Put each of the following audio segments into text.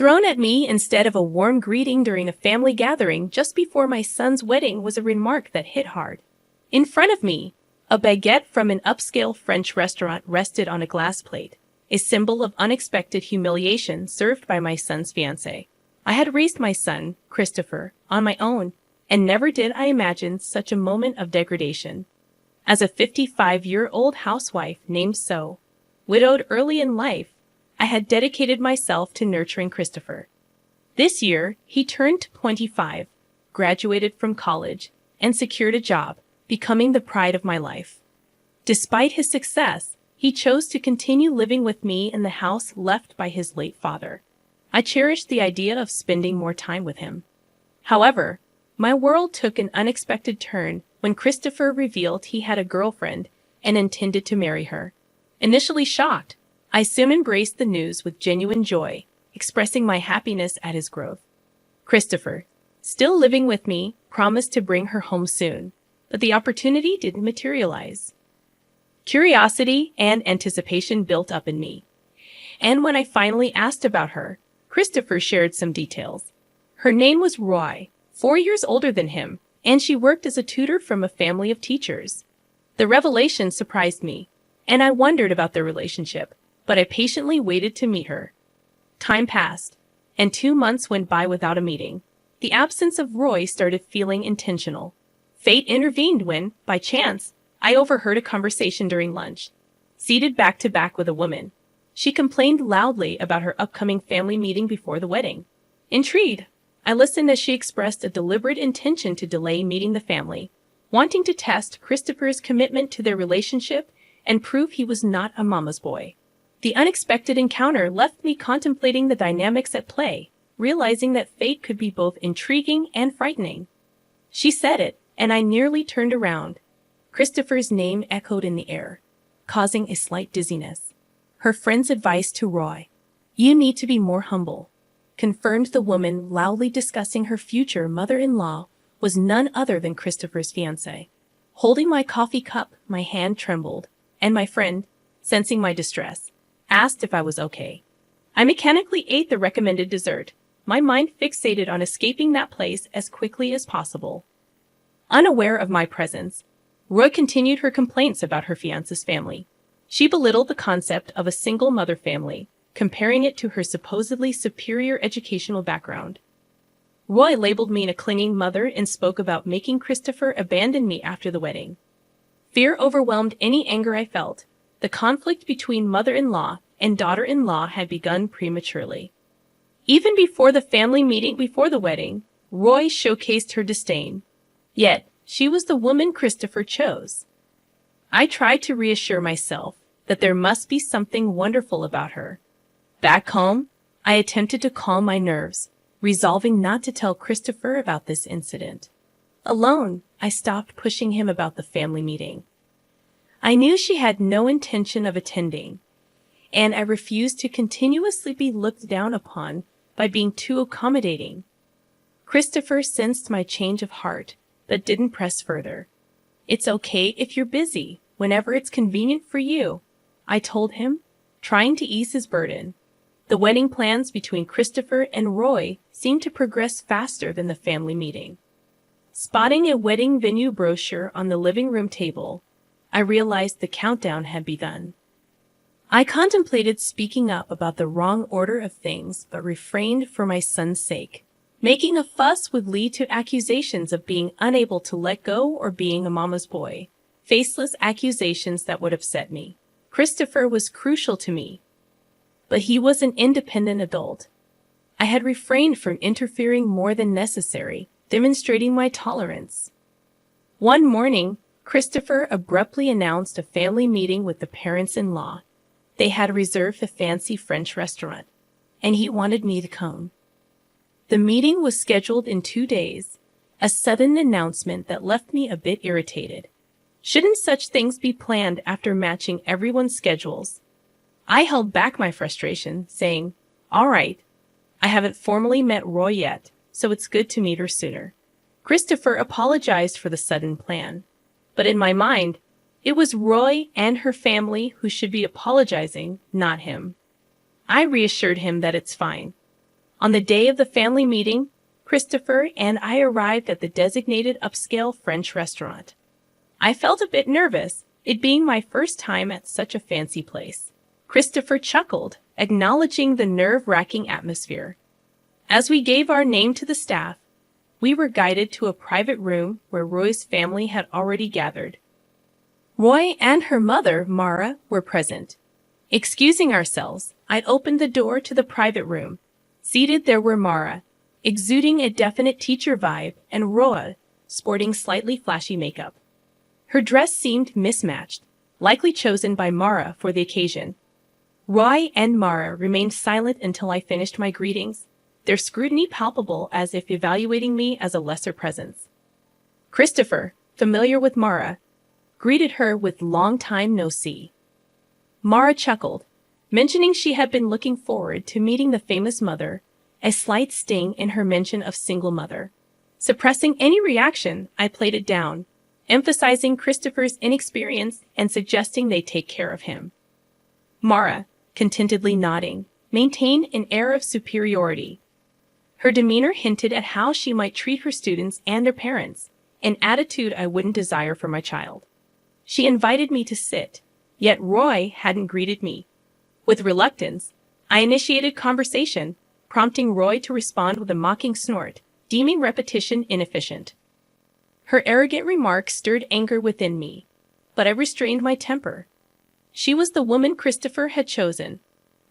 Thrown at me instead of a warm greeting during a family gathering just before my son's wedding was a remark that hit hard. In front of me, a baguette from an upscale French restaurant rested on a glass plate, a symbol of unexpected humiliation served by my son's fiancée. I had raised my son, Christopher, on my own, and never did I imagine such a moment of degradation. As a 55-year-old housewife named So, widowed early in life, I had dedicated myself to nurturing Christopher. This year, he turned 25, graduated from college, and secured a job, becoming the pride of my life. Despite his success, he chose to continue living with me in the house left by his late father. I cherished the idea of spending more time with him. However, my world took an unexpected turn when Christopher revealed he had a girlfriend and intended to marry her. Initially shocked, I soon embraced the news with genuine joy, expressing my happiness at his growth. Christopher, still living with me, promised to bring her home soon, but the opportunity didn't materialize. Curiosity and anticipation built up in me. And when I finally asked about her, Christopher shared some details. Her name was Roy, 4 years older than him, and she worked as a tutor from a family of teachers. The revelation surprised me, and I wondered about their relationship, but I patiently waited to meet her. Time passed, and 2 months went by without a meeting. The absence of Roy started feeling intentional. Fate intervened when, by chance, I overheard a conversation during lunch. Seated back to back with a woman, she complained loudly about her upcoming family meeting before the wedding. Intrigued, I listened as she expressed a deliberate intention to delay meeting the family, wanting to test Christopher's commitment to their relationship and prove he was not a mama's boy. The unexpected encounter left me contemplating the dynamics at play, realizing that fate could be both intriguing and frightening. She said it, and I nearly turned around. Christopher's name echoed in the air, causing a slight dizziness. Her friend's advice to Roy, "You need to be more humble," confirmed the woman loudly discussing her future mother-in-law was none other than Christopher's fiancée. Holding my coffee cup, my hand trembled, and my friend, sensing my distress, asked if I was okay. I mechanically ate the recommended dessert, my mind fixated on escaping that place as quickly as possible. Unaware of my presence, Roy continued her complaints about her fiancé's family. She belittled the concept of a single mother family, comparing it to her supposedly superior educational background. Roy labeled me a clinging mother and spoke about making Christopher abandon me after the wedding. Fear overwhelmed any anger I felt. The conflict between mother-in-law and daughter-in-law had begun prematurely. Even before the family meeting before the wedding, Roy showcased her disdain. Yet, she was the woman Christopher chose. I tried to reassure myself that there must be something wonderful about her. Back home, I attempted to calm my nerves, resolving not to tell Christopher about this incident. Alone, I stopped pushing him about the family meeting. I knew she had no intention of attending, and I refused to continuously be looked down upon by being too accommodating. Christopher sensed my change of heart, but didn't press further. "It's okay if you're busy, whenever it's convenient for you," I told him, trying to ease his burden. The wedding plans between Christopher and Roy seemed to progress faster than the family meeting. Spotting a wedding venue brochure on the living room table, I realized the countdown had begun. I contemplated speaking up about the wrong order of things, but refrained for my son's sake. Making a fuss would lead to accusations of being unable to let go or being a mama's boy, faceless accusations that would upset me. Christopher was crucial to me, but he was an independent adult. I had refrained from interfering more than necessary, demonstrating my tolerance. One morning, Christopher abruptly announced a family meeting with the parents-in-law. They had reserved a fancy French restaurant, and he wanted me to come. The meeting was scheduled in 2 days, a sudden announcement that left me a bit irritated. Shouldn't such things be planned after matching everyone's schedules? I held back my frustration, saying, "All right, I haven't formally met Roy yet, so it's good to meet her sooner." Christopher apologized for the sudden plan, but in my mind, it was Roy and her family who should be apologizing, not him. I reassured him that it's fine. On the day of the family meeting, Christopher and I arrived at the designated upscale French restaurant. I felt a bit nervous, it being my first time at such a fancy place. Christopher chuckled, acknowledging the nerve-wracking atmosphere. As we gave our name to the staff, we were guided to a private room where Roy's family had already gathered. Roy and her mother, Mara, were present. Excusing ourselves, I'd opened the door to the private room. Seated there were Mara, exuding a definite teacher vibe, and Roy, sporting slightly flashy makeup. Her dress seemed mismatched, likely chosen by Mara for the occasion. Roy and Mara remained silent until I finished my greetings, their scrutiny palpable as if evaluating me as a lesser presence. Christopher, familiar with Mara, greeted her with "long time no see." Mara chuckled, mentioning she had been looking forward to meeting the famous mother, a slight sting in her mention of single mother. Suppressing any reaction, I played it down, emphasizing Christopher's inexperience and suggesting they take care of him. Mara, contentedly nodding, maintained an air of superiority. Her demeanor hinted at how she might treat her students and their parents, an attitude I wouldn't desire for my child. She invited me to sit, yet Roy hadn't greeted me. With reluctance, I initiated conversation, prompting Roy to respond with a mocking snort, deeming repetition inefficient. Her arrogant remark stirred anger within me, but I restrained my temper. She was the woman Christopher had chosen.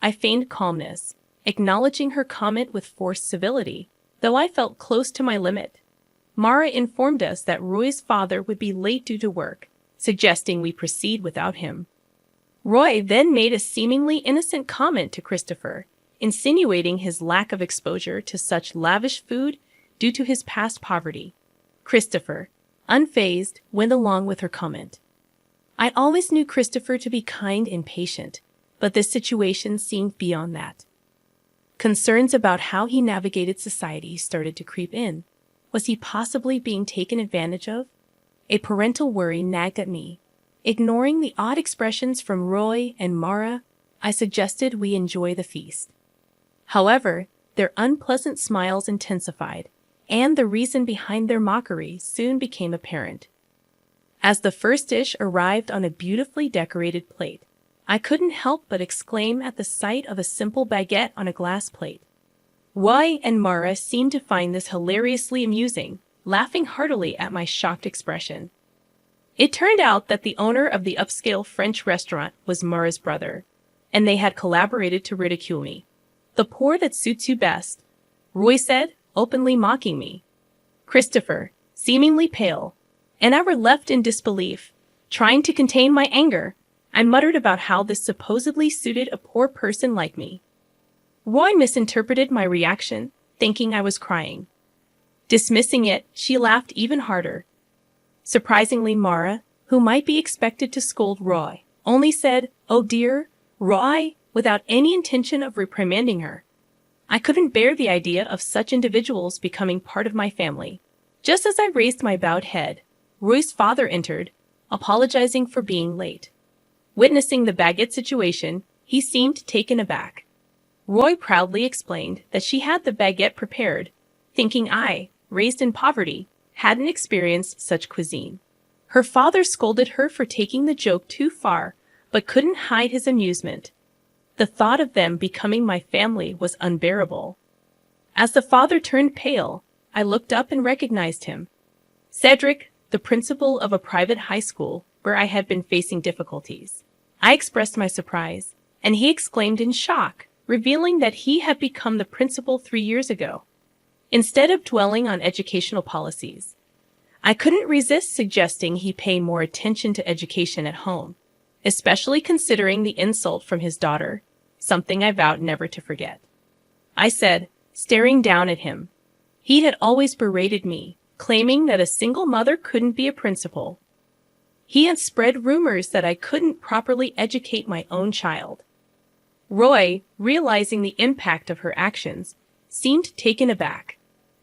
I feigned calmness, acknowledging her comment with forced civility, though I felt close to my limit. Mara informed us that Roy's father would be late due to work, suggesting we proceed without him. Roy then made a seemingly innocent comment to Christopher, insinuating his lack of exposure to such lavish food due to his past poverty. Christopher, unfazed, went along with her comment. I always knew Christopher to be kind and patient, but this situation seemed beyond that. Concerns about how he navigated society started to creep in. Was he possibly being taken advantage of? A parental worry nagged at me. Ignoring the odd expressions from Roy and Mara, I suggested we enjoy the feast. However, their unpleasant smiles intensified, and the reason behind their mockery soon became apparent. As the first dish arrived on a beautifully decorated plate, I couldn't help but exclaim at the sight of a simple baguette on a glass plate. Roy and Mara seemed to find this hilariously amusing, laughing heartily at my shocked expression. It turned out that the owner of the upscale French restaurant was Mara's brother, and they had collaborated to ridicule me. "The pour that suits you best," Roy said, openly mocking me. Christopher, seemingly pale, and I were left in disbelief. Trying to contain my anger, I muttered about how this supposedly suited a poor person like me. Roy misinterpreted my reaction, thinking I was crying. Dismissing it, she laughed even harder. Surprisingly, Mara, who might be expected to scold Roy, only said, "Oh dear, Roy," without any intention of reprimanding her. I couldn't bear the idea of such individuals becoming part of my family. Just as I raised my bowed head, Roy's father entered, apologizing for being late. Witnessing the baguette situation, he seemed taken aback. Roy proudly explained that she had the baguette prepared, thinking I, raised in poverty, hadn't experienced such cuisine. Her father scolded her for taking the joke too far, but couldn't hide his amusement. The thought of them becoming my family was unbearable. As the father turned pale, I looked up and recognized him. Cedric, the principal of a private high school where I had been facing difficulties. I expressed my surprise, and he exclaimed in shock, revealing that he had become the principal 3 years ago. Instead of dwelling on educational policies, I couldn't resist suggesting he pay more attention to education at home, especially considering the insult from his daughter, something I vowed never to forget. I said, staring down at him. He had always berated me, claiming that a single mother couldn't be a principal. He had spread rumors that I couldn't properly educate my own child. Roy, realizing the impact of her actions, seemed taken aback.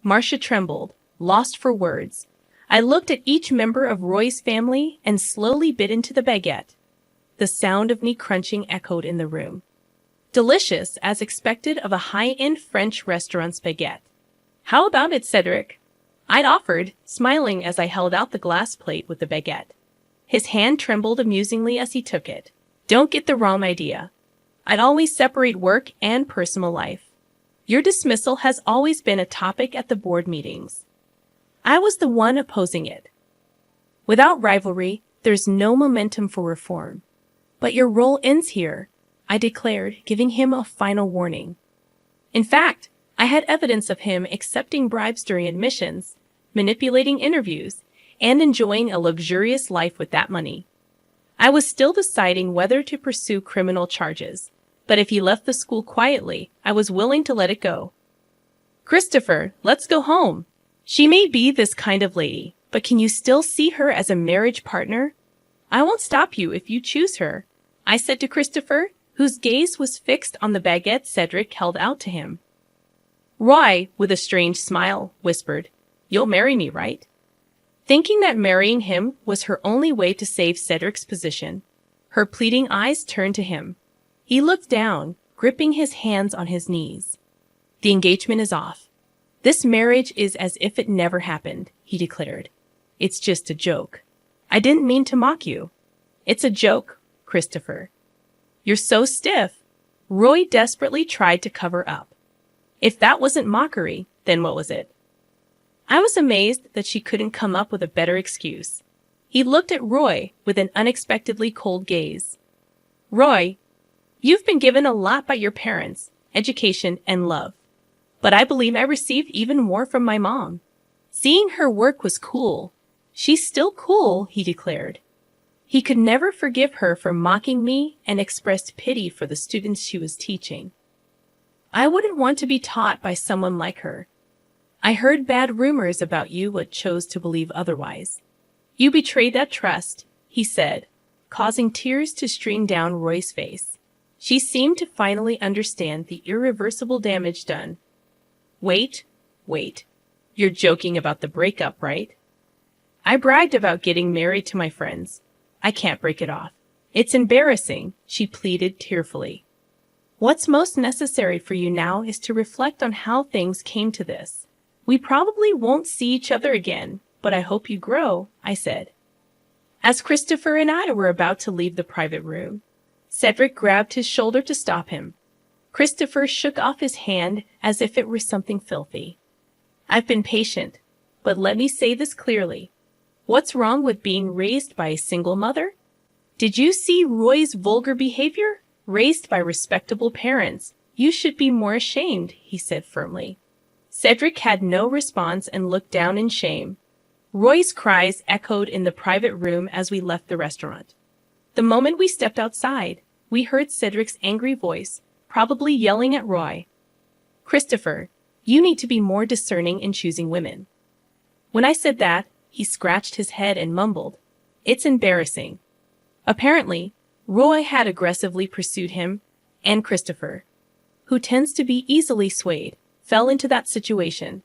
Marcia trembled, lost for words. I looked at each member of Roy's family and slowly bit into the baguette. The sound of meat crunching echoed in the room. delicious as expected of a high-end French restaurant's baguette. How about it, Cedric? I'd offered, smiling as I held out the glass plate with the baguette. His hand trembled amusingly as he took it. Don't get the wrong idea. I'd always separate work and personal life. Your dismissal has always been a topic at the board meetings. I was the one opposing it. Without rivalry, there's no momentum for reform. But your role ends here, I declared, giving him a final warning. In fact, I had evidence of him accepting bribes during admissions, manipulating interviews, and enjoying a luxurious life with that money. I was still deciding whether to pursue criminal charges, but if he left the school quietly, I was willing to let it go. Christopher, let's go home. She may be this kind of lady, but can you still see her as a marriage partner? I won't stop you if you choose her, I said to Christopher, whose gaze was fixed on the baguette Cedric held out to him. Roy, with a strange smile, whispered, You'll marry me, right? Thinking that marrying him was her only way to save Cedric's position, her pleading eyes turned to him. He looked down, gripping his hands on his knees. The engagement is off. This marriage is as if it never happened, he declared. It's just a joke. I didn't mean to mock you. It's a joke, Christopher. You're so stiff. Roy desperately tried to cover up. If that wasn't mockery, then what was it? I was amazed that she couldn't come up with a better excuse. He looked at Roy with an unexpectedly cold gaze. Roy, you've been given a lot by your parents, education, and love. But I believe I received even more from my mom. Seeing her work was cool. She's still cool, he declared. He could never forgive her for mocking me and expressed pity for the students she was teaching. I wouldn't want to be taught by someone like her. I heard bad rumors about you but chose to believe otherwise. You betrayed that trust, he said, causing tears to stream down Roy's face. She seemed to finally understand the irreversible damage done. Wait. You're joking about the breakup, right? I bragged about getting married to my friends. I can't break it off. It's embarrassing, she pleaded tearfully. What's most necessary for you now is to reflect on how things came to this. We probably won't see each other again, but I hope you grow, I said. As Christopher and I were about to leave the private room, Cedric grabbed his shoulder to stop him. Christopher shook off his hand as if it were something filthy. I've been patient, but let me say this clearly. What's wrong with being raised by a single mother? Did you see Roy's vulgar behavior? Raised by respectable parents. You should be more ashamed, he said firmly. Cedric had no response and looked down in shame. Roy's cries echoed in the private room as we left the restaurant. The moment we stepped outside, we heard Cedric's angry voice, probably yelling at Roy. Christopher, you need to be more discerning in choosing women. When I said that, he scratched his head and mumbled, It's embarrassing. Apparently, Roy had aggressively pursued him, and Christopher, who tends to be easily swayed, fell into that situation.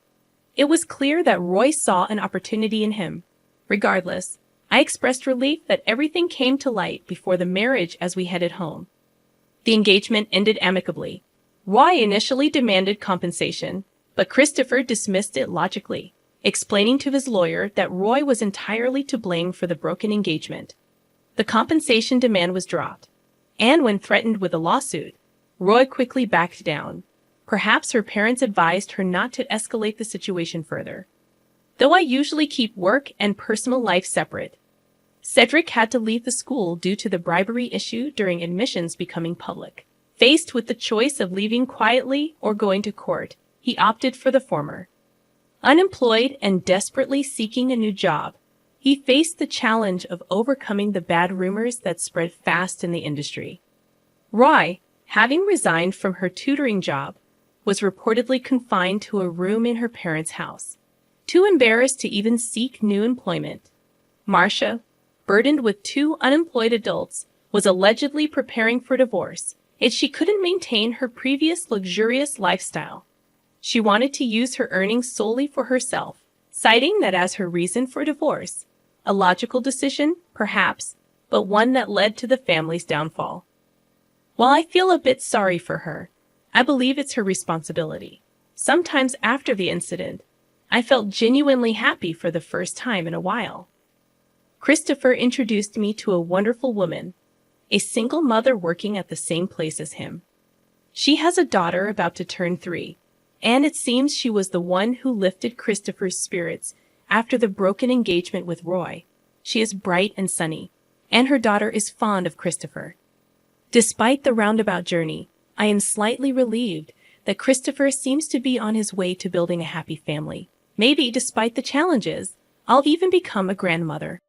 It was clear that Roy saw an opportunity in him. Regardless, I expressed relief that everything came to light before the marriage as we headed home. The engagement ended amicably. Roy initially demanded compensation, but Christopher dismissed it logically, explaining to his lawyer that Roy was entirely to blame for the broken engagement. The compensation demand was dropped, and when threatened with a lawsuit, Roy quickly backed down. Perhaps her parents advised her not to escalate the situation further. Though I usually keep work and personal life separate, Cedric had to leave the school due to the bribery issue during admissions becoming public. Faced with the choice of leaving quietly or going to court, he opted for the former. Unemployed and desperately seeking a new job, he faced the challenge of overcoming the bad rumors that spread fast in the industry. Roy, having resigned from her tutoring job, was reportedly confined to a room in her parents' house, too embarrassed to even seek new employment. Marcia, burdened with 2 unemployed adults, was allegedly preparing for divorce, yet she couldn't maintain her previous luxurious lifestyle. She wanted to use her earnings solely for herself, citing that as her reason for divorce. A logical decision, perhaps, but one that led to the family's downfall. While I feel a bit sorry for her, I believe it's her responsibility. Sometimes after the incident, I felt genuinely happy for the first time in a while. Christopher introduced me to a wonderful woman, a single mother working at the same place as him. She has a daughter about to turn 3, and it seems she was the one who lifted Christopher's spirits after the broken engagement with Roy. She is bright and sunny, and her daughter is fond of Christopher. Despite the roundabout journey, I am slightly relieved that Christopher seems to be on his way to building a happy family. Maybe, despite the challenges, I'll even become a grandmother.